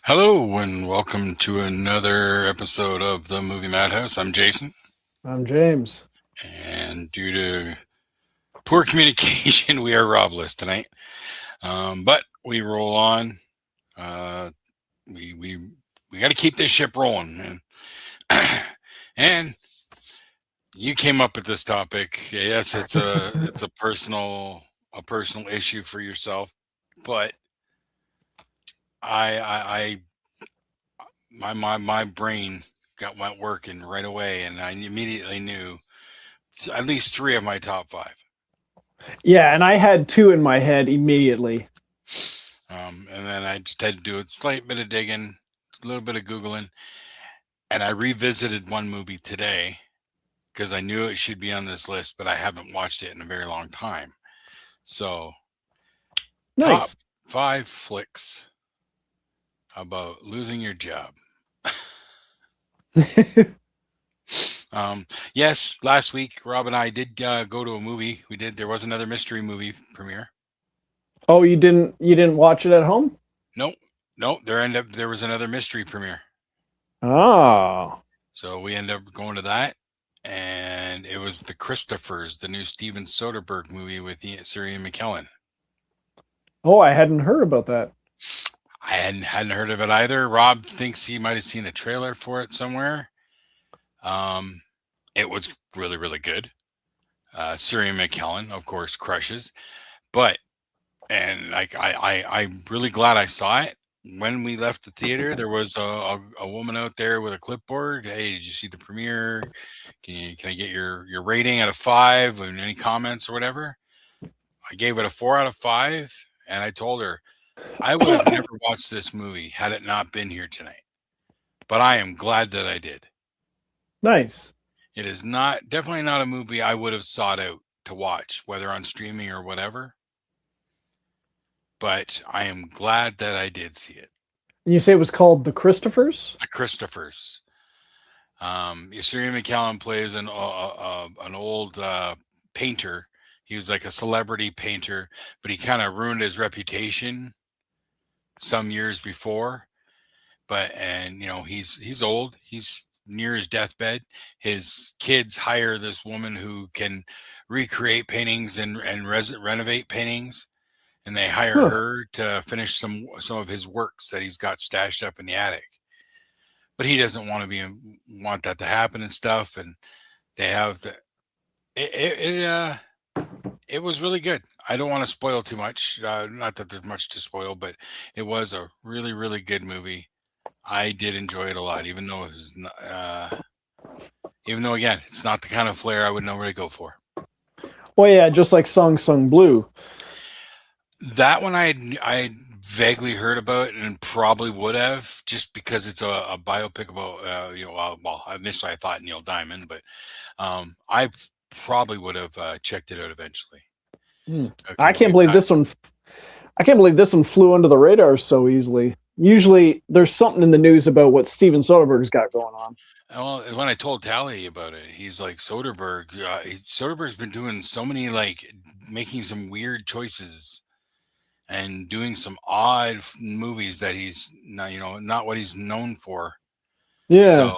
Hello and welcome to another episode of the Movie Madhouse. I'm Jason. I'm James. And due to poor communication, we are Robless tonight. But we roll on. We got to keep this ship rolling, man. And you came up with this topic. Yes, it's a personal issue for yourself, but my brain went working right away, and I immediately knew at least 3 of my top 5. Yeah, and I had 2 in my head immediately. And then I just had to do a slight bit of digging, a little bit of Googling, and I revisited one movie today because I knew it should be on this list, but I haven't watched it in a very long time. So, nice. Top 5 flicks about losing your job. Yes, last week Rob and I did go to a movie. There was another mystery movie premiere. Oh, you didn't watch it at home? Nope. There was another mystery premiere. Oh. So we ended up going to that, and it was The Christophers, the new Steven Soderbergh movie with Sir Ian McKellen. Oh, I hadn't heard about that. I hadn't heard of it either. Rob thinks he might have seen a trailer for it somewhere. It was really, really good. Sir Ian McKellen, of course, crushes. I'm really glad I saw it. When we left the theater, there was a woman out there with a clipboard. Hey, did you see the premiere? Can I get your rating out of 5 and any comments or whatever? I gave it a 4 out of 5, and I told her I would have never watched this movie had it not been here tonight. But I am glad that I did. Nice. It is definitely not a movie I would have sought out to watch, whether on streaming or whatever. But I am glad that I did see it. And you say it was called The Christophers? The Christophers. Sir Ian McKellen plays an old painter. He was like a celebrity painter, but he kind of ruined his reputation some years before. He's old. He's near his deathbed. His kids hire this woman who can recreate paintings and renovate paintings. And they hire her to finish some of his works that he's got stashed up in the attic. But he doesn't want that to happen and stuff. And they have it was really good. I don't want to spoil too much. Not that there's much to spoil, but it was a really, really good movie. I did enjoy it a lot, even though it was again, it's not the kind of flair I would normally go for. Well, yeah, just like Song Sung Blue. That one I vaguely heard about and probably would have, just because it's a biopic about initially I thought Neil Diamond, but I probably would have checked it out eventually. I can't believe this one. I can't believe this one flew under the radar so easily. Usually, there's something in the news about what Steven Soderbergh's got going on. Well, when I told Tally about it, he's like, Soderbergh's been doing so many, making some weird choices and doing some odd movies that he's not what he's known for. Yeah. So,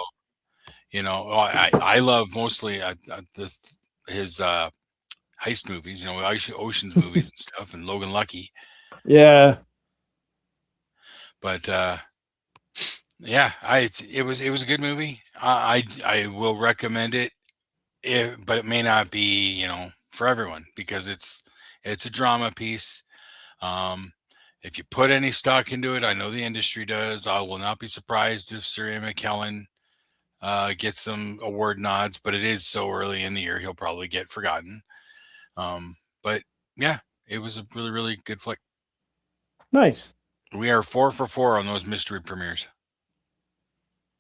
I love mostly his heist movies, Ocean's movies and stuff, and Logan Lucky. Yeah. But yeah, it was a good movie. I will recommend it, but it may not be for everyone, because it's a drama piece. If you put any stock into it, I know the industry does. I will not be surprised if Sir Ian McKellen gets some award nods, but it is so early in the year, he'll probably get forgotten. But yeah, it was a really, really good flick. Nice. We are 4 for 4 on those mystery premieres.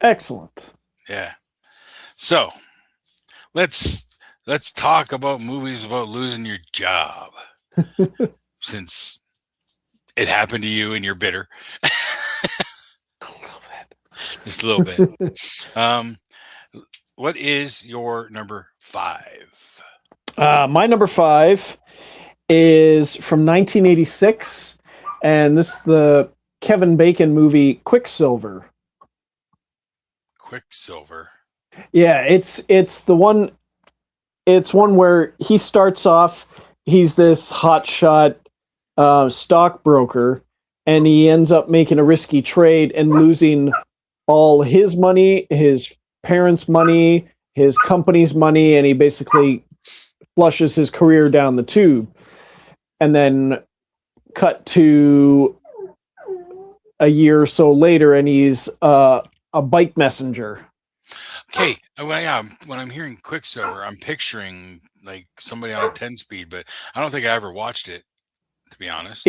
Excellent. Yeah. So let's talk about movies about losing your job, since it happened to you and you're bitter. A little bit. Just a little bit. What is your number 5? My number 5 is from 1986, and this is the Kevin Bacon movie Quicksilver. Quicksilver. Yeah, it's the one. It's one where he starts off. He's this hotshot stockbroker, and he ends up making a risky trade and losing all his money, his parents' money, his company's money, and he basically flushes his career down the tube. And then cut to a year or so later, and he's a bike messenger. Okay, when I'm hearing Quicksilver, I'm picturing like somebody on a 10-speed, but I don't think I ever watched it, to be honest.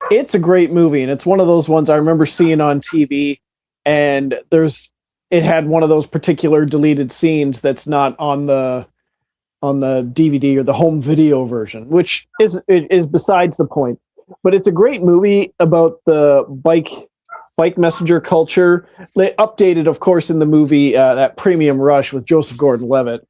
It's a great movie, and it's one of those ones I remember seeing on TV, and it had one of those particular deleted scenes that's not on the DVD or the home video version, which is besides the point. But it's a great movie about the bike messenger culture. They updated, of course, in the movie that Premium Rush with Joseph Gordon-Levitt.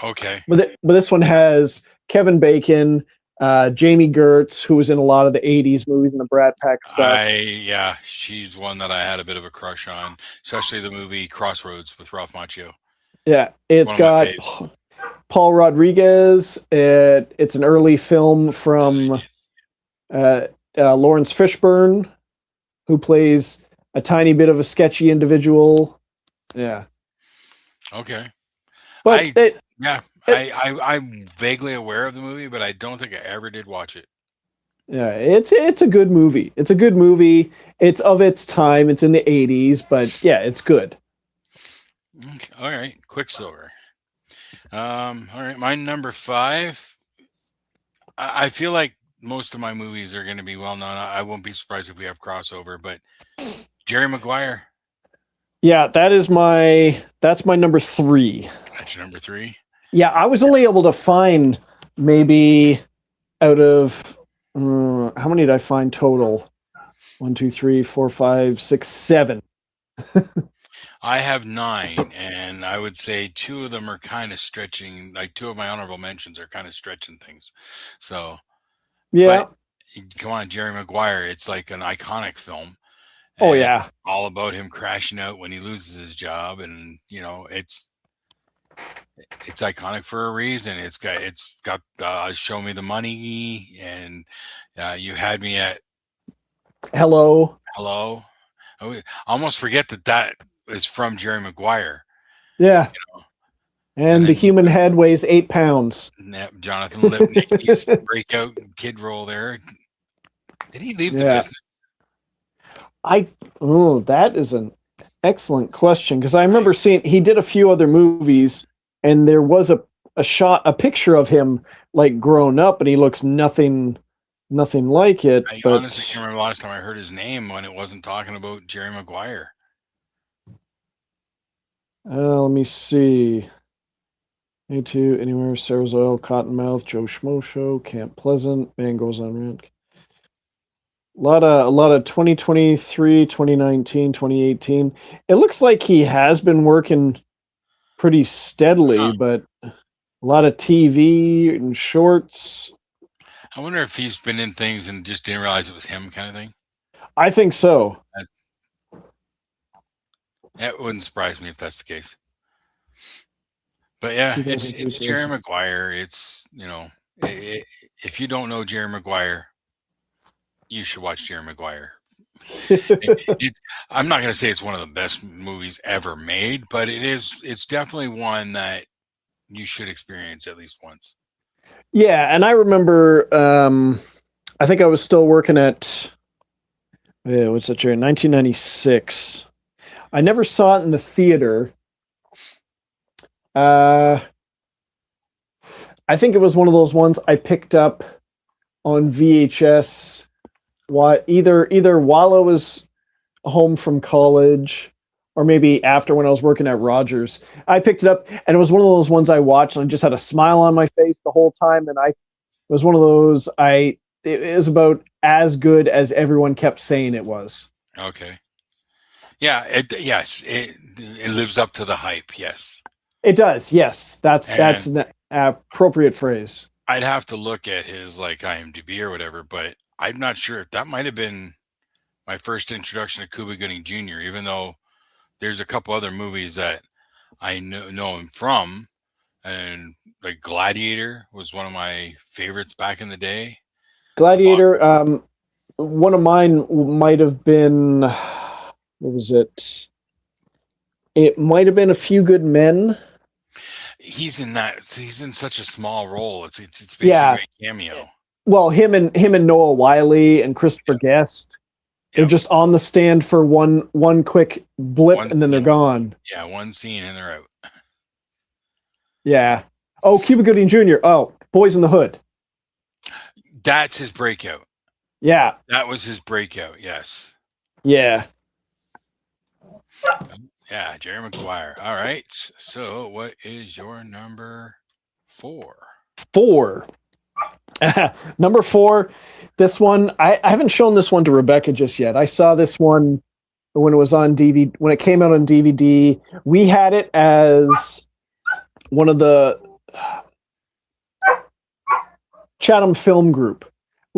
Okay. But this one has Kevin Bacon, Jamie Gertz, who was in a lot of the 80s movies and the Brat Pack stuff. She's one that I had a bit of a crush on, especially the movie Crossroads with Ralph Macchio. Yeah, it's got Paul Rodriguez. It's an early film from Lawrence Fishburne, who plays a tiny bit of a sketchy individual. Yeah. Okay. But I'm vaguely aware of the movie, but I don't think I ever did watch it. Yeah, it's a good movie. It's a good movie. It's of its time. It's in the 80s, but yeah, it's good. Okay. All right. Quicksilver. All right. My number 5. I feel like most of my movies are going to be well known. I won't be surprised if we have crossover, but Jerry Maguire. Yeah, that's my number 3. That's your number 3? Yeah, I was only able to find maybe out of how many did I find total? 1, 2, 3, 4, 5, 6, 7. I have 9, and I would say 2 of them are kind of stretching. Like 2 of my honorable mentions are kind of stretching things. So, yeah. But, come on, Jerry Maguire. It's like an iconic film. Oh yeah. It's all about him crashing out when he loses his job, and it's iconic for a reason. It's got Show Me the Money, and You Had Me at Hello. I almost forget that is from Jerry Maguire. Yeah. And the human head weighs 8 pounds. Jonathan Lipnicki's breakout kid role there. Did he leave the business? That is an excellent question, because I remember seeing he did a few other movies, and there was a picture of him like grown up, and he looks nothing like it. I honestly can't remember the last time I heard his name when it wasn't talking about Jerry Maguire. Let me see. A2, Anywhere, Sarah's Oil, Cottonmouth, Joe Schmo Show, Camp Pleasant, Man Goes on Rent. A lot of 2023, 2019, 2018. It looks like he has been working pretty steadily, but a lot of TV and shorts. I wonder if he's been in things and just didn't realize it was him, kind of thing. I think so. It wouldn't surprise me if that's the case. But yeah, it's Jerry Maguire. It's, if you don't know Jerry Maguire, you should watch Jerry Maguire. I'm not going to say it's one of the best movies ever made, but it's definitely one that you should experience at least once. Yeah, and I remember, I think I was still working at, what's that year? 1996. I never saw it in the theater. I think it was one of those ones I picked up on VHS either while I was home from college or maybe after when I was working at Rogers. I picked it up, and it was one of those ones I watched, and I just had a smile on my face the whole time. And I it was one of those it was about as good as everyone kept saying it was. Okay. Yeah. Yes. It lives up to the hype. Yes. It does, yes. That's And an appropriate phrase. I'd have to look at his like IMDb or whatever, but I'm not sure. That might have been my first introduction to Cuba Gooding Jr. Even though there's a couple other movies that I know him from, and like Gladiator was one of my favorites back in the day. The box. Gladiator. One of mine might have been, what was it? It might have been A Few Good Men. He's in that. He's in such a small role. It's Yeah. basically a cameo. Well, him and Noah Wiley and Christopher Guest. They're Yep. just on the stand for one quick blip, and then they're gone. Yeah, one scene and they're out. Yeah. Oh, Cuba Gooding Jr. Oh, Boys in the Hood. That's his breakout. Yeah. That was his breakout. Yes. Yeah. Yeah, Jerry Maguire. All right. So, what is your number 4? 4. Number 4. This one, I haven't shown this one to Rebecca just yet. I saw this one when it was on DVD, when it came out on DVD. We had it as one of the Chatham Film Group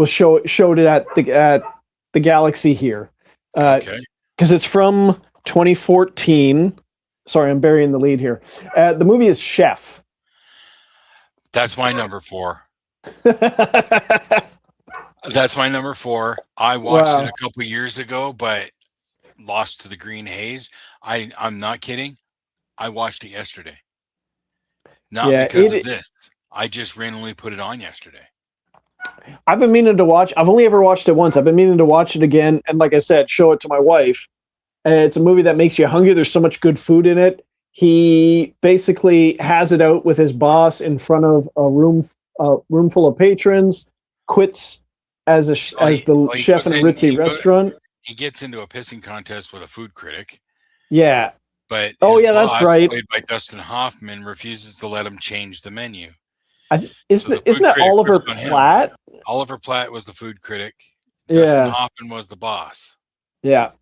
showed it at the Galaxy here. Okay. Because it's from 2014. Sorry, I'm burying the lead here. The movie is Chef. That's my number 4. That's my number 4. I watched it a couple years ago, but lost to the green haze. I'm not kidding. I watched it yesterday. Not because of this. I just randomly put it on yesterday. I've been meaning to watch. I've only ever watched it once. I've been meaning to watch it again, and like I said, show it to my wife. And it's a movie that makes you hungry. There's so much good food in it. He basically has it out with his boss in front of a room full of patrons. Quits as the chef in a ritzy restaurant. He gets into a pissing contest with a food critic. Yeah. But that's right. Played by Dustin Hoffman, refuses to let him change the menu. Isn't that Oliver Platt? Oliver Platt was the food critic. Yeah. Dustin Hoffman was the boss. Yeah.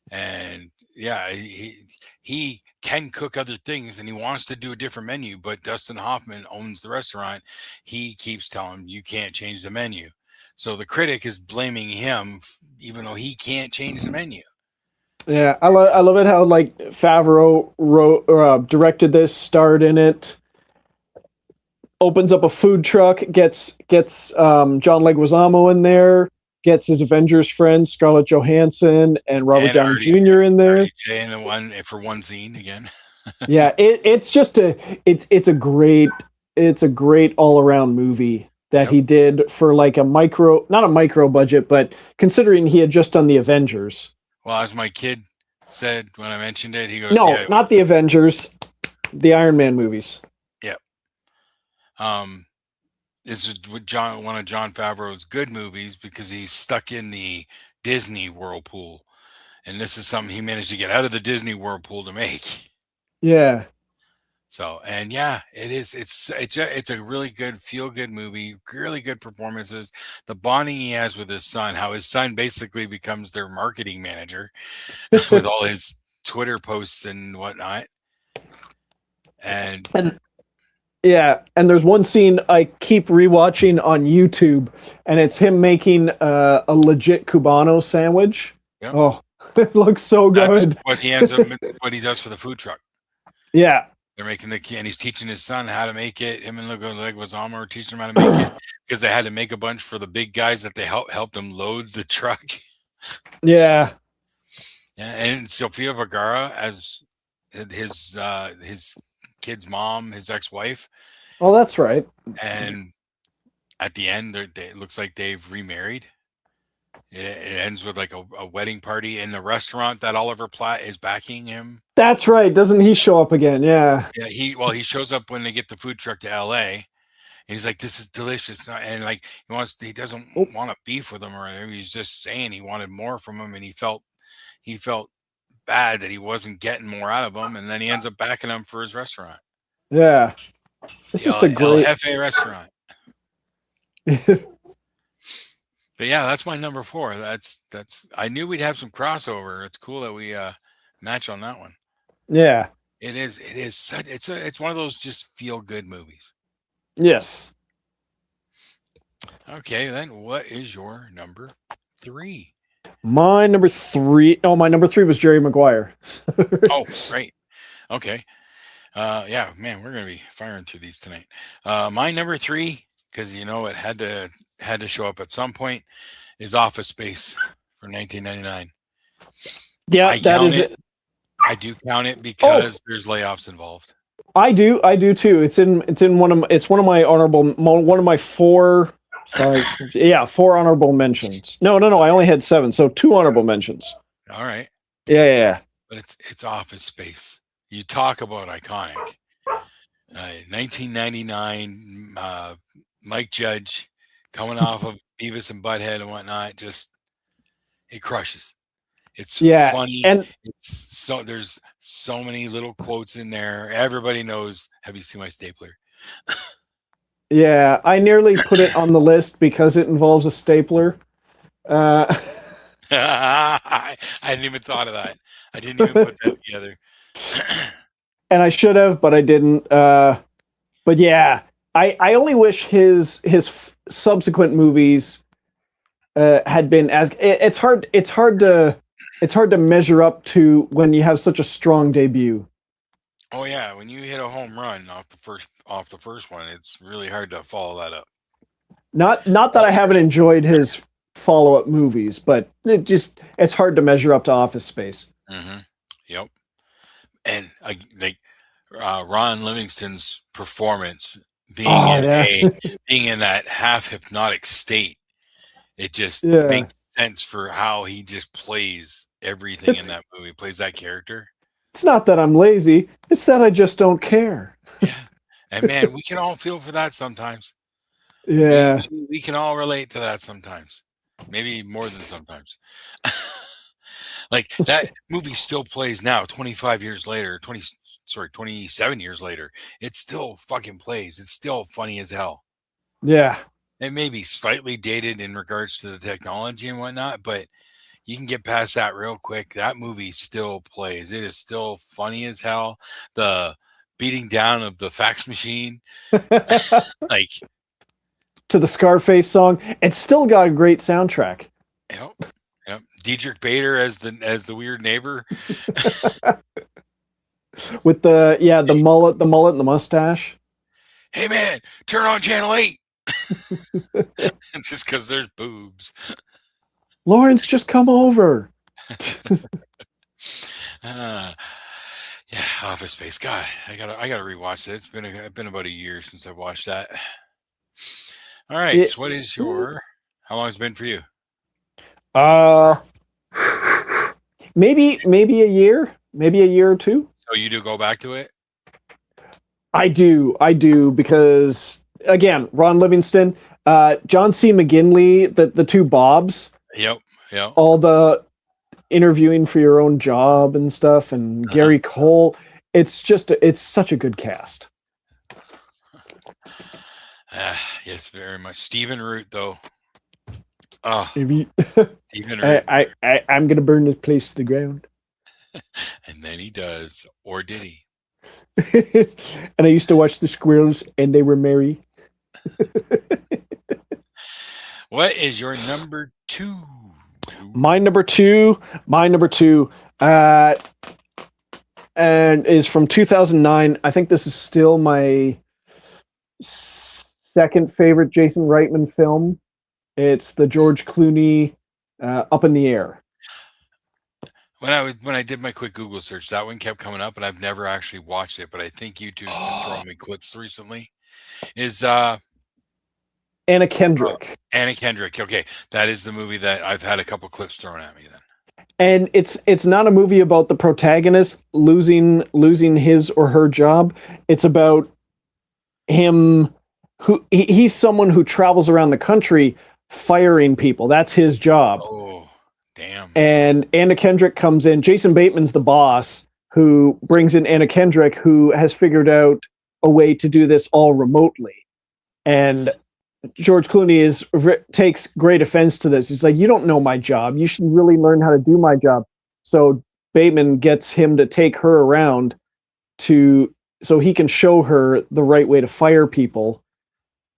And yeah, he can cook other things and he wants to do a different menu, but Dustin Hoffman owns the restaurant. He keeps telling him, you can't change the menu. So the critic is blaming him, even though he can't change the menu. Yeah, I love it how like Favreau directed this, starred in it, opens up a food truck, gets John Leguizamo in there, gets his Avengers friends Scarlett Johansson and Robert Downey Jr. in there. And the one for one scene again. Yeah, it's a great all around movie that he did for like not a micro budget, but considering he had just done the Avengers. Well, as my kid said when I mentioned it, he goes, "No, not the Avengers, the Iron Man movies." Yep. This is one of Jon Favreau's good movies because he's stuck in the Disney whirlpool, and this is something he managed to get out of the Disney whirlpool to make. Yeah. So, and yeah, it is. It's a really good, feel good movie. Really good performances. The bonding he has with his son, how his son basically becomes their marketing manager with all his Twitter posts and whatnot. And yeah, and there's one scene I keep rewatching on YouTube, and it's him making a legit Cubano sandwich. Yep. Oh, it looks so good. That's what he ends up, what he does for the food truck. Yeah. They're making and he's teaching his son how to make it. Him and Leguizamo are teaching him how to make it because they had to make a bunch for the big guys that they helped them load the truck. Yeah. Yeah, and Sofia Vergara as his kid's mom, his ex-wife. Oh, that's right. And at the end, it looks like they've remarried. It ends with like a wedding party in the restaurant that Oliver Platt is backing him. That's right. Doesn't he show up again? Yeah. Yeah. He shows up when they get the food truck to LA. And he's like, "This is delicious," and like he doesn't want to beef with him or anything. He's just saying he wanted more from him, and he felt bad that he wasn't getting more out of him, and then he ends up backing him for his restaurant, Yeah. It's the just a El great. Jefe restaurant. But yeah, that's my number 4. That's. I knew we'd have some crossover. It's cool that we match on that one. Yeah. It is. It is. It's one of those just feel good movies. Yes. Okay, then what is your number 3? My number 3. Oh, my number 3 was Jerry Maguire. Oh, right. Okay. Yeah, man, we're gonna be firing through these tonight. My number 3, because it had to show up at some point, is Office Space from 1999. Yeah, I that count is it. it. I do count it because there's layoffs involved. I do too. It's in one of my one of my 4 4 honorable mentions. No, I only had 7, so 2 honorable mentions. All right, Yeah. but it's Office Space. You talk about iconic. 1999, Mike Judge coming off of Beavis and Butthead and whatnot, just it crushes. It's Yeah, funny. and There's so many little quotes in there. Everybody knows. Have you seen my stapler? yeah, I nearly put it on the list because it involves a stapler. I hadn't even thought of that. I didn't even put that together. And I should have, but I didn't. But yeah, I only wish his subsequent movies had been as. It's hard to measure up to when you have such a strong debut. Oh yeah, when you hit a home run off the first one, it's really hard to follow that up. Not that I haven't enjoyed his follow-up movies, but it's hard to measure up to Office Space. Mm-hmm. Yep. And Ron Livingston's performance being in that half hypnotic state, it just makes sense for how he just plays everything in that movie. Plays that character. It's not that I'm lazy; it's that I just don't care. Yeah, and man, we can all feel for that sometimes. Yeah, we can all relate to that sometimes. Maybe more than sometimes. Like that movie still plays now, 25 years later, 27 years later. It still fucking plays. It's still funny as hell. Yeah. It may be slightly dated in regards to the technology and whatnot, but you can get past that real quick. That movie still plays. It is still funny as hell. The beating down of the fax machine, like to the Scarface song, it's still got a great soundtrack. Yep. Diedrich Bader as the weird neighbor. With the mullet and the mustache. Hey man, turn on channel 8. Just because there's boobs. Lawrence, just come over. Yeah, Office Space. God, I gotta rewatch it. It's been about a year since I've watched that. All right. So what is your? How long has it been for you? Maybe a year or 2. So you do go back to it? I do because again, Ron Livingston, John C. McGinley, the 2 Bobs. Yep. All the interviewing for your own job and stuff, and Gary Cole. It's such a good cast. Yes, very much. Stephen Root, though. Oh, Stephen Root. I'm gonna burn this place to the ground. And then he does, or did he? And I used to watch the squirrels, and they were merry. What is your number 2? My number two, and is from 2009. I think this is still my second favorite Jason Reitman film. It's the George Clooney Up in the Air. When I did my quick Google search, that one kept coming up, and I've never actually watched it. But I think YouTube's been throwing me clips recently. Is Anna Kendrick. Anna Kendrick. Okay, that is the movie that I've had a couple clips thrown at me. Then, and it's not a movie about the protagonist losing his or her job. It's about him. He's someone who travels around the country firing people. That's his job. oh, Damn. and Anna Kendrick comes in. Jason Bateman's the boss who brings in Anna Kendrick, who has figured out a way to do this all remotely. And George Clooney takes great offense to this. He's like, "You don't know my job. You should really learn how to do my job." So Bateman gets him to take her around to so he can show her the right way to fire people.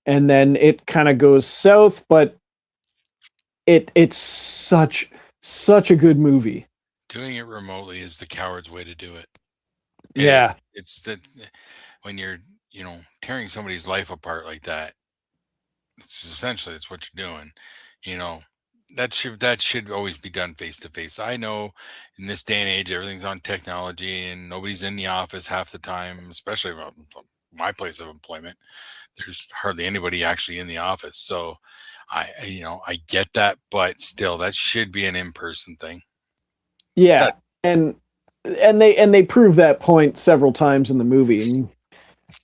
And then it kind of goes south, but it's such a good movie. Doing it remotely is the coward's way to do it. It is. Yeah. It's the when you're, tearing somebody's life apart like that, it's essentially it's what you're doing. You know, that should always be done face to face. I know in this day and age everything's on technology and nobody's in the office half the time, especially around my place of employment. There's hardly anybody actually in the office. So I get that, but still that should be an in-person thing. Yeah. That And they prove that point several times in the movie.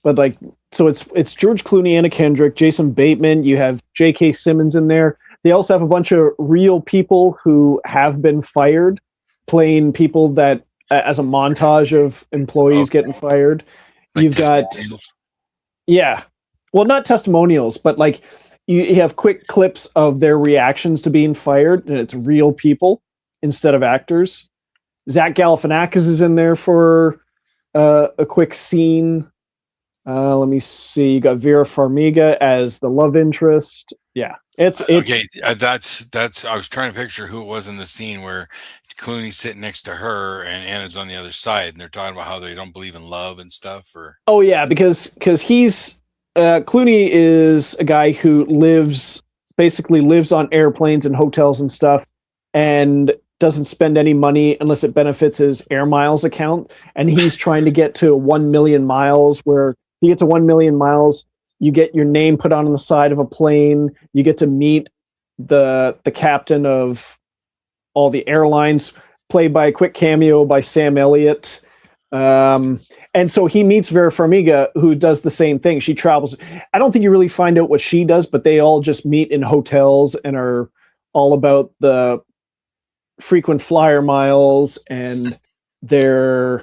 But like, so it's George Clooney, Anna Kendrick, Jason Bateman. You have J.K. Simmons in there. They also have a bunch of real people who have been fired, playing people that as a montage of employees okay, getting fired. like You've got testimonials. yeah, well, not testimonials, but like you have quick clips of their reactions to being fired, and it's real people instead of actors. Zach Galifianakis is in there for a quick scene. Let me see. You got Vera Farmiga as the love interest. Yeah, it's Okay, that's. I was trying to picture who it was in the scene where Clooney's sitting next to her and Anna's on the other side, and they're talking about how they don't believe in love and stuff. Or oh yeah, because he's Clooney is a guy who basically lives on airplanes and hotels and stuff, and doesn't spend any money unless it benefits his air miles account. And he's trying to get to 1 million miles. Where he gets to 1 million miles, you get your name put on the side of a plane. You get to meet the captain of all the airlines, played by a quick cameo by Sam Elliott. Um, and so he meets Vera Farmiga, who does the same thing. She travels. I don't think you really find out what she does, but they all just meet in hotels and are all about the frequent flyer miles and their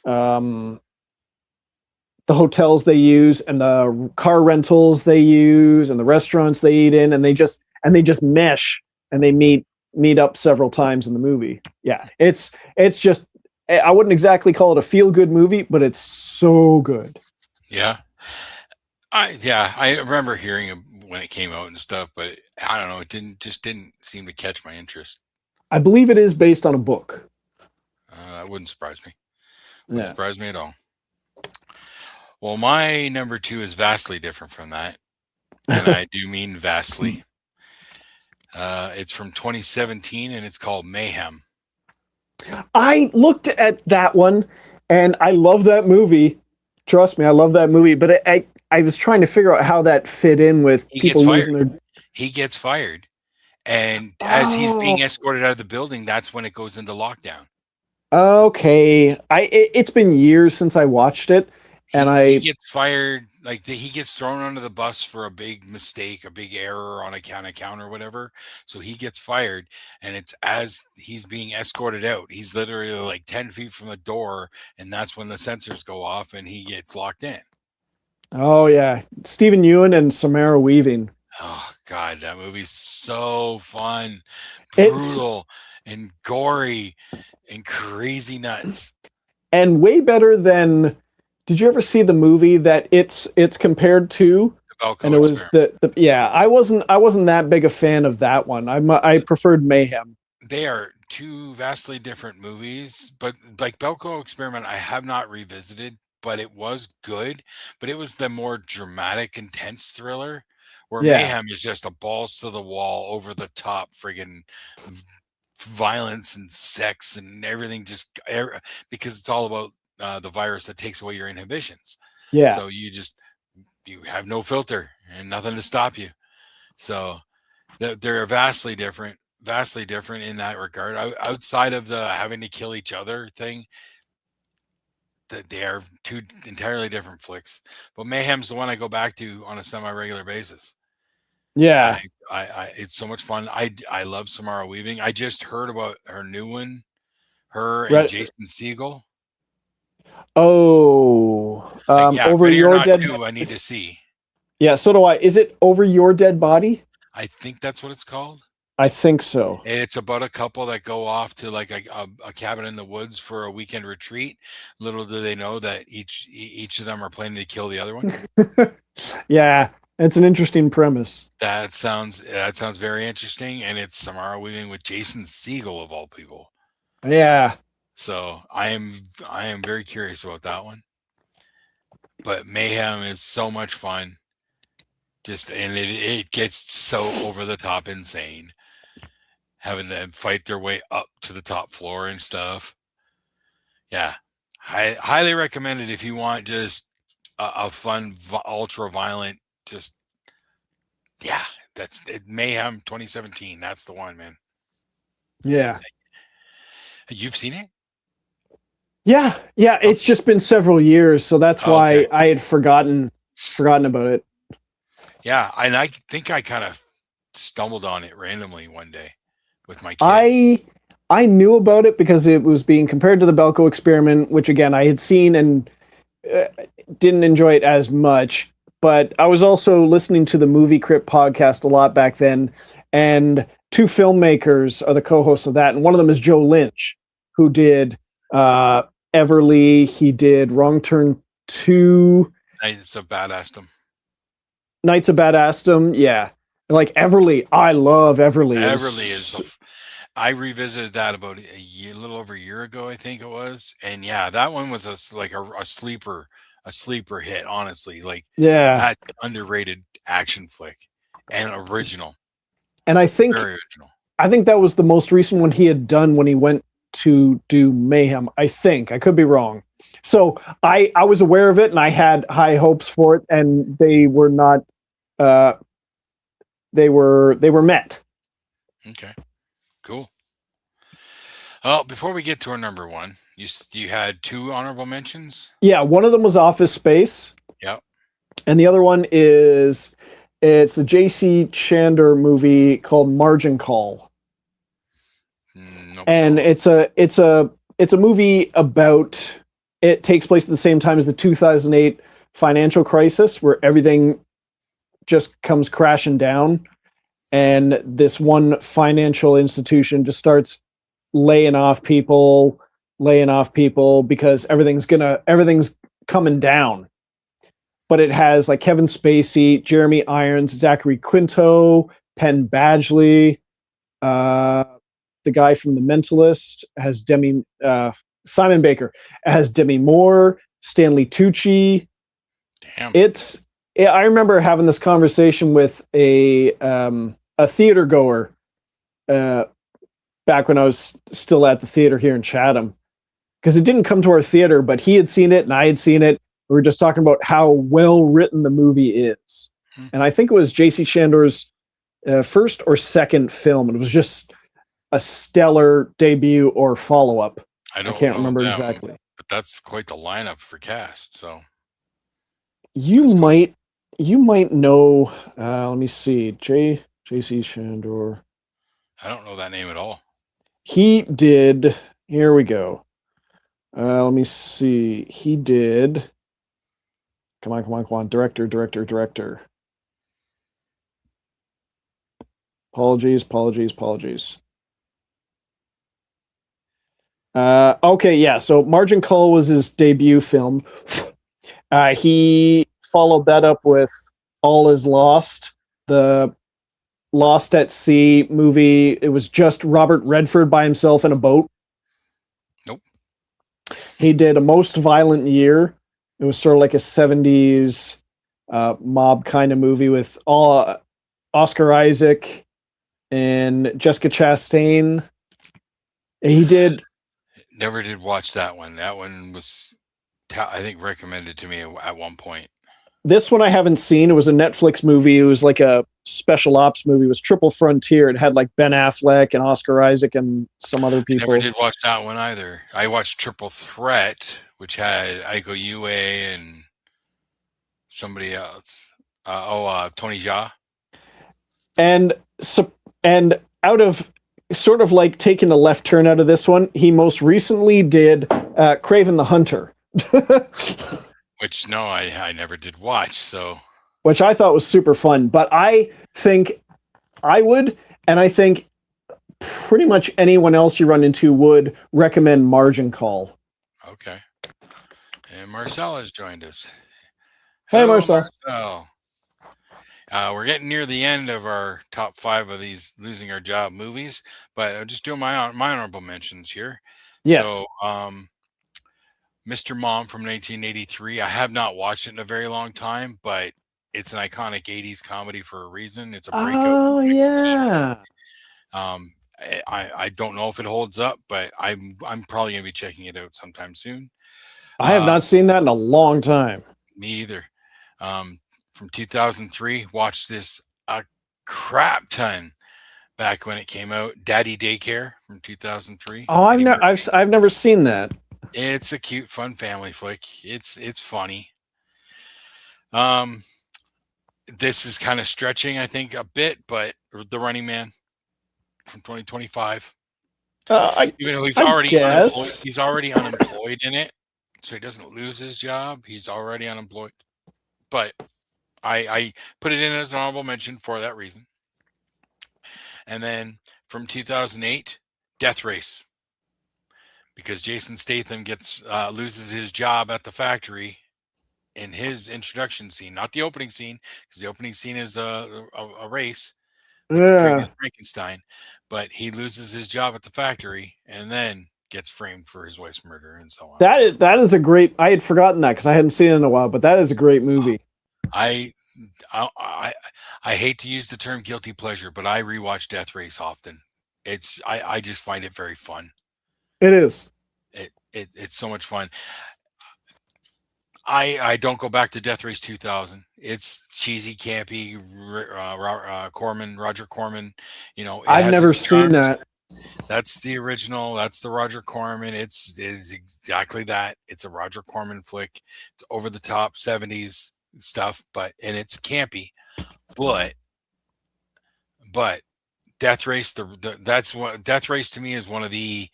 um, the hotels they use and the car rentals they use and the restaurants they eat in, and they just mesh and they meet up several times in the movie. Yeah, it's just, I wouldn't exactly call it a feel good movie, but it's so good. yeah, I remember hearing it when it came out and stuff, but I don't know, it didn't seem to catch my interest. I believe it is based on a book. That wouldn't surprise me. Wouldn't Yeah. surprise me at all. Well, my number two is vastly different from that, and I do mean vastly. It's from 2017, and it's called Mayhem. I looked at that one and I love that movie. Trust me, I love that movie. But I was trying to figure out how that fit in with He gets people fired. losing their. He gets fired, and as he's Oh, being escorted out of the building, that's when it goes into lockdown. okay. It's been years since I watched it, and He I gets fired, like he gets thrown under the bus for a big mistake, a big error on account or whatever. So he gets fired, and it's as he's being escorted out. He's literally like 10 feet from the door, and that's when the sensors go off, and he gets locked in. oh yeah, Stephen Ewan and Samara Weaving. Oh God, that movie's so fun, It's brutal, and gory, and crazy nuts. and way better than. Did you ever see the movie that it's compared to? The And Belko it was experiment. the yeah. I wasn't that big a fan of that one. I preferred Mayhem. They are two vastly different movies, but like Belko Experiment, I have not revisited, but it was good. But it was the more dramatic, intense thriller, where Yeah, Mayhem is just a balls to the wall, over the top friggin' violence and sex and everything, because it's all about the virus that takes away your inhibitions. yeah. So you have no filter and nothing to stop you. So they're vastly different in that regard. Outside of the having to kill each other thing, that they are two entirely different flicks. But Mayhem's the one I go back to on a semi-regular basis. Yeah. It's so much fun. I love Samara Weaving. I just heard about her new one. Her and Re- Jason Segel. oh, Like, yeah, over Ready or your Not dead. 2, I need to see. Yeah, so do I. Is it over your dead body? I think that's what it's called. I think so. It's about a couple that go off to like a cabin in the woods for a weekend retreat. Little do they know that each of them are planning to kill the other one. Yeah, it's an interesting premise. That sounds very interesting, and it's Samara Weaving with Jason Segel of all people. Yeah. So I am very curious about that one. But Mayhem is so much fun. Just and it gets so over the top insane. Having them fight their way up to the top floor and stuff. Yeah, highly recommend it if you want just a fun, ultra violent. Just yeah, that's it, Mayhem 2017. That's the one, man. Yeah. You've seen it? Yeah. Yeah. Oh, It's just been several years, so that's oh, okay. why I had forgotten about it. Yeah, and I think I kind of stumbled on it randomly one day with my kid. I knew about it because it was being compared to the Belko experiment, which again I had seen and uh, didn't enjoy it as much. But I was also listening to the Movie Crypt podcast a lot back then, and two filmmakers are the co-hosts of that, and one of them is Joe Lynch, who did uh, Everly. He did Wrong Turn 2, It's a badass. Knights of Badassdom. Yeah, like Everly. I love Everly. It Everly was is. I revisited that about a little over a year ago, I think it was, and yeah, that one was like a sleeper hit. Honestly, like yeah, that underrated action flick and original, and very original. I think that was the most recent one he had done when he went to do Mayhem. I think I could be wrong. So I was aware of it and I had high hopes for it, and they were not. Uh, they were met. Okay, cool. Well, before we get to our number one, you had two honorable mentions. Yeah, one of them was Office Space, Yep. and the other one is it's the J.C. Chandor movie called Margin Call, Nope. and it's a movie about. It takes place at the same time as the 2008 financial crisis, where everything just comes crashing down, and this one financial institution just starts laying off people, because everything's coming down. But it has like Kevin Spacey, Jeremy Irons, Zachary Quinto, Penn Badgley, uh, the guy from The Mentalist has Simon Baker, it has Demi Moore, Stanley Tucci. Damn. I remember having this conversation with a theater goer back when I was still at the theater here in Chatham, because it didn't come to our theater, but he had seen it and I had seen it. We were just talking about how well written the movie is, and I think it was J.C. Chandor's first or second film, and it was just a stellar debut or follow up. I I don't can't know remember them, exactly. but that's quite the lineup for cast. So You that's cool. might know. Let me see. J.C. Chandor. I don't know that name at all. He did. Here we go. Let me see. He did. Come on, come on, come on. Director. Apologies. Okay, yeah. So Margin Call was his debut film. He followed that up with All Is Lost, the Lost at Sea movie. It was just Robert Redford by himself in a boat. Nope. He did A Most Violent Year. It was sort of like a 70s mob kind of movie with Oscar Isaac and Jessica Chastain. And he did. Never did watch that one. That one was, I think, recommended to me at one point. This one I haven't seen. It was a Netflix movie. It was like a special ops movie. It was Triple Frontier. It had like Ben Affleck and Oscar Isaac and some other people. Never did watch that one either. I watched Triple Threat, which had Aiko Yue and somebody else. Tony Jaa. And and out of sort of like taking a left turn out of this one, he most recently did Craven the Hunter, Which no, I never did watch. So which I thought was super fun. But I think I would, and I think pretty much anyone else you run into would recommend Margin Call. okay. And Marcel has joined us. Hey, Hello, Marcel. Marcel. We're getting near the end of our top 5 of these losing our job movies, but I'm just doing my honorable mentions here. Yes. So, Mr. Mom from 1983. I have not watched it in a very long time, but it's an iconic 80s comedy for a reason. It's a breakout Oh from Michael Keaton. yeah. I don't know if it holds up, but I'm probably gonna be checking it out sometime soon. I have not seen that in a long time. Me either. From 2003, watched this a crap ton back when it came out. Daddy Daycare from 2003. Oh, I've never seen that. It's a cute, fun family flick. It's funny. This is kind of stretching, I think, a bit, but The Running Man from 2025. Even though he's already unemployed, he's already unemployed in it, so he doesn't lose his job. He's already unemployed, but I put it in as an honorable mention for that reason. And then from 2008, Death Race, because Jason Statham loses his job at the factory in his introduction scene, not the opening scene, because the opening scene is a race with the previous Frankenstein, but he loses his job at the factory and then gets framed for his wife's murder and so on. That is a great. I had forgotten that because I hadn't seen it in a while, but that is a great movie. I hate to use the term guilty pleasure, but I rewatch Death Race often. I just find it very fun. It is. It's so much fun. I don't go back to Death Race 2000. It's cheesy, campy. Roger Corman. You know, I've never seen that. That's the original. That's the Roger Corman. It's exactly that. It's a Roger Corman flick. It's over the top 70s stuff, and it's campy. But Death Race, Death Race to me is one of the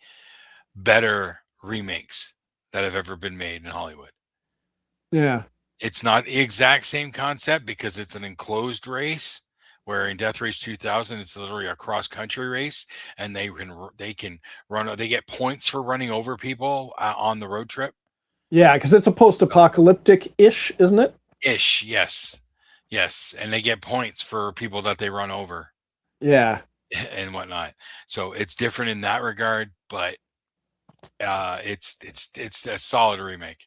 better remakes that have ever been made in Hollywood. Yeah. It's not the exact same concept because it's an enclosed race, where in Death Race 2000 it's literally a cross country race, and they can run. They get points for running over people on the road trip. Yeah, because it's a post-apocalyptic-ish, isn't it? Ish, yes, and they get points for people that they run over. Yeah, and whatnot. So it's different in that regard, but it's a solid remake.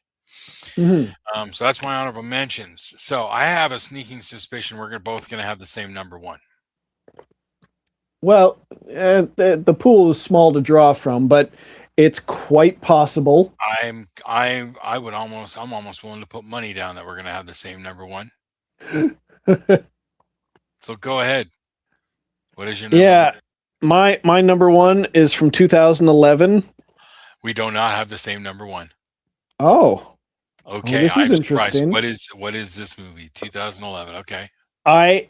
Mm-hmm. So that's my honorable mentions. So I have a sneaking suspicion we're both going to have the same number 1. Well, the pool is small to draw from, but it's quite possible. I'm almost willing to put money down that we're going to have the same number 1. So go ahead. What is your number 1? My number 1 is from 2011. We do not have the same number 1. Oh. Okay, well, this is interesting. What is this movie? 2011. Okay. I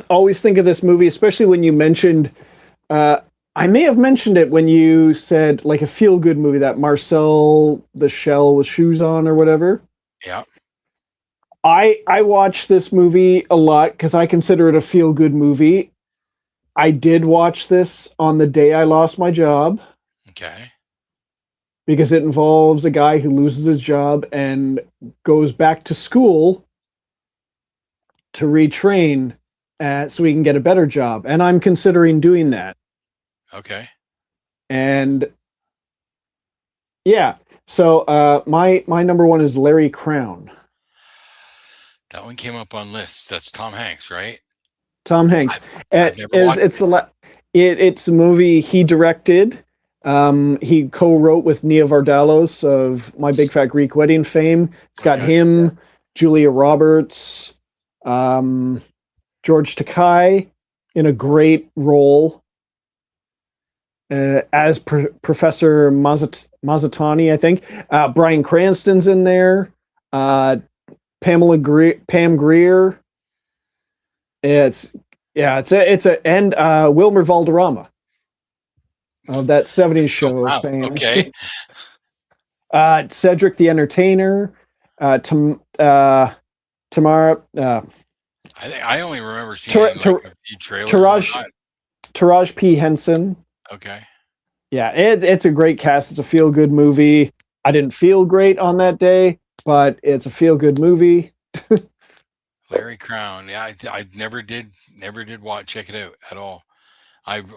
always think of this movie, especially when you mentioned. I may have mentioned it when you said like a feel-good movie, that Marcel the Shell with shoes on or whatever. Yeah. I watch this movie a lot because I consider it a feel-good movie. I did watch this on the day I lost my job. Okay. Because it involves a guy who loses his job and goes back to school to retrain so he can get a better job. And I'm considering doing that. Okay. And yeah, so my number 1 is Larry Crown. That one came up on lists. That's Tom Hanks, right? Tom Hanks. I've never watched it's a movie he directed. He co-wrote with Nia Vardalos of My Big Fat Greek Wedding fame. It's got him, Julia Roberts, George Takei in a great role as Professor Mazzatani, I think. Bryan Cranston's in there. Pam Grier. It's it's a and Wilmer Valderrama of that '70s Oh show wow. fame. Okay. Cedric the Entertainer, Tamara, I only remember Tar- seeing like Tar- a few trailers and Taraj whatnot. Taraj P Henson. Okay. Yeah, it's a great cast. It's a feel good movie. I didn't feel great on that day, but it's a feel good movie. Larry Crown. Yeah, I never did watch check it out at all. I'm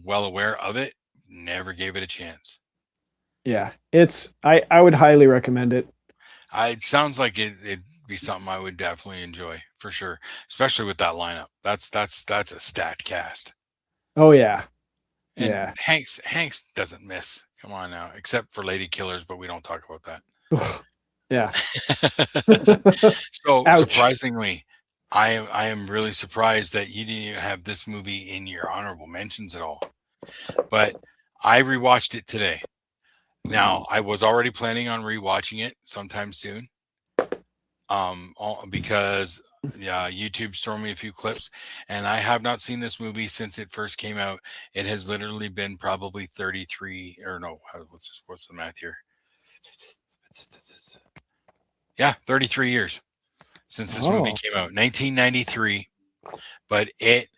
well aware of it. Never gave it a chance. Yeah, I would highly recommend it. It sounds like it'd be something I would definitely enjoy for sure, especially with that lineup. That's a stat cast. Oh yeah, And yeah. Hanks doesn't miss. Come on now, except for Lady Killers, but we don't talk about Yeah. that. So Ouch. surprisingly, I am really surprised that you didn't even have this movie in your honorable mentions at all. But I rewatched it today. Now I was already planning on rewatching it sometime soon. Because yeah, YouTube's thrown me a few clips, and I have not seen this movie since it first came out. It has literally been probably 33 or no, what's the math here? Yeah, 33 years since this movie Oh, came out, 1993, but it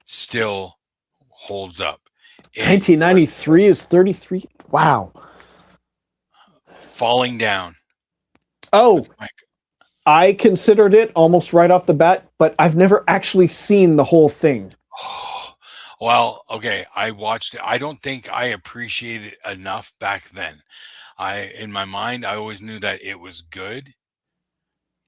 still holds up. It was 1993 is 33. Wow. falling down Oh, with Mike. I considered it almost right off the bat, but I've never actually seen the whole thing. Oh, well, okay. I watched it. I don't think I appreciated it enough back then. In my mind, I always knew that it was good,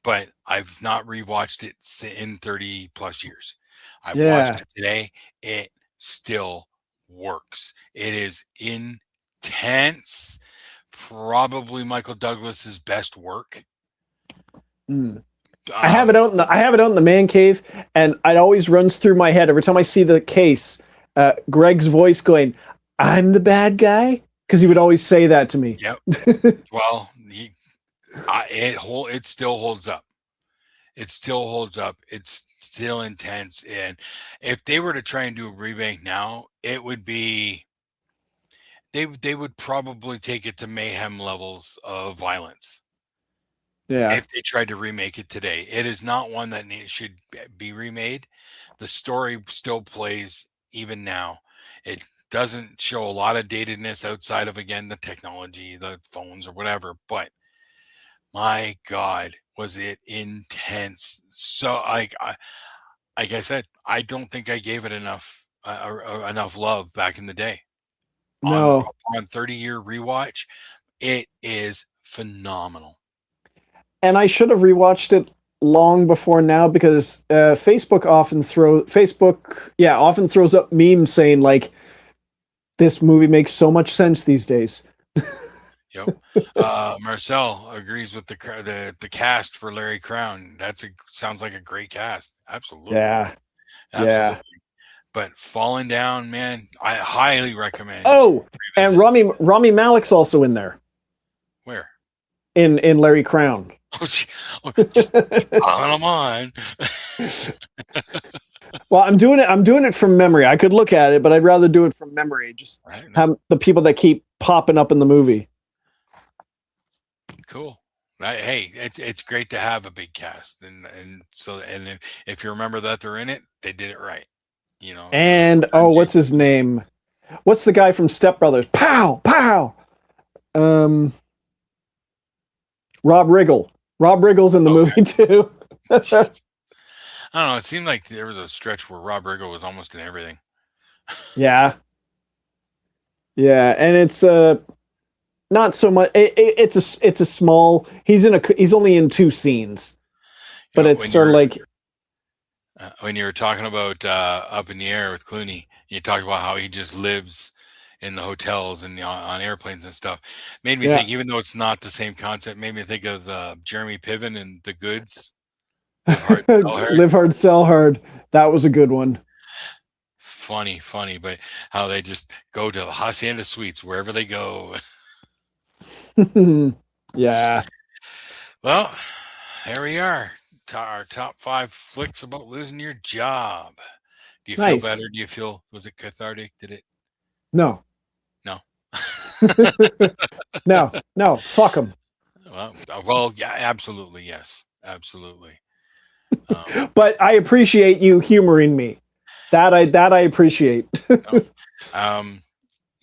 but I've not rewatched it in 30 plus years. I watched Yeah. it today. It still works. It is intense. Probably Michael Douglas's best work. Mm. Um, I have it out in the man cave, and it always runs through my head every time I see the case. Greg's voice going, "I'm the bad guy," because he would always say that to me. yep. Well, it still holds up. It still holds up. It's still intense. And if they were to try and do a remake now, it would be they would probably take it to mayhem levels of violence. Yeah. If they tried to remake it today, it is not one that should be remade. The story still plays even now. It doesn't show a lot of datedness outside of again the technology, the phones or whatever, but my God, was it intense? So, like I said, I don't think I gave it enough love back in the day. No. On 30-year rewatch, it is phenomenal. And I should have rewatched it long before now because often throws up memes saying like this movie makes so much sense these days. Yep. Marcel agrees with the cast for Larry Crown. Sounds like a great cast. Absolutely, Yeah. Yeah. absolutely. But Falling Down, man, I highly recommend Oh, and revisit. Rami Malek's also in there Where? in Larry Crown. Just keep piling them on. Well, I'm doing it from memory. I could look at it, but I'd rather do it from memory. Just Right, no, have the people that keep popping up in the movie. cool. Hey, it's great to have a big cast, and if you remember that they're in it, they did it right. You know, And oh, sometimes what's his name? What's the guy from Step Brothers? Pow, pow. Um, Rob Riggle. Rob Riggle's in the okay. movie too. I don't know. It seemed like there was a stretch where Rob Riggle was almost in everything. Yeah, yeah, and it's not so much. It's a small. He's only in two scenes, You but know, it's sort of like when you were talking about Up in the Air with Clooney, you talked about how he just lives in the hotels and on airplanes and stuff. Made me yeah. think, even though it's not the same concept, made me think of Jeremy Piven and The Goods, Live Hard, Sell Hard. Live hard, sell hard. That was a good one. Funny, but how they just go to the Hacienda Suites wherever they go. Yeah. Well, there we are. our top 5 flicks about losing your job. Do you feel Nice. better? Do you feel, was it cathartic? Did it? No. No. No. Fuck them. Well, yeah, absolutely, yes, absolutely. But I appreciate you humoring me. That I appreciate.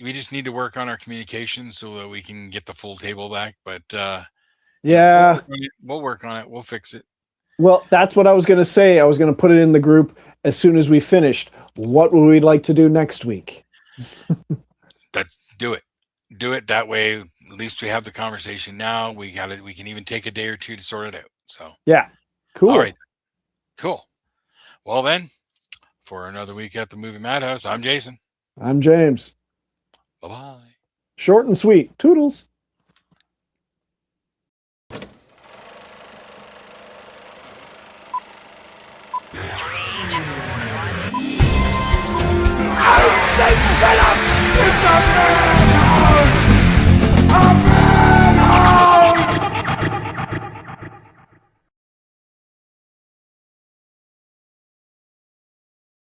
We just need to work on our communication so that we can get the full table back. But yeah, we'll work on it. We'll fix it. Well, that's what I was going to say. I was going to put it in the group as soon as we finished. What would we like to do next week? Do it. Do it that way. At least we have the conversation now. We got it. We can even take a day or two to sort it out. So yeah, cool. All right, cool. Well then, for another week at the Movie Madhouse, I'm Jason. I'm James. Bye-bye. Short and sweet. Toodles. Shut up! It's a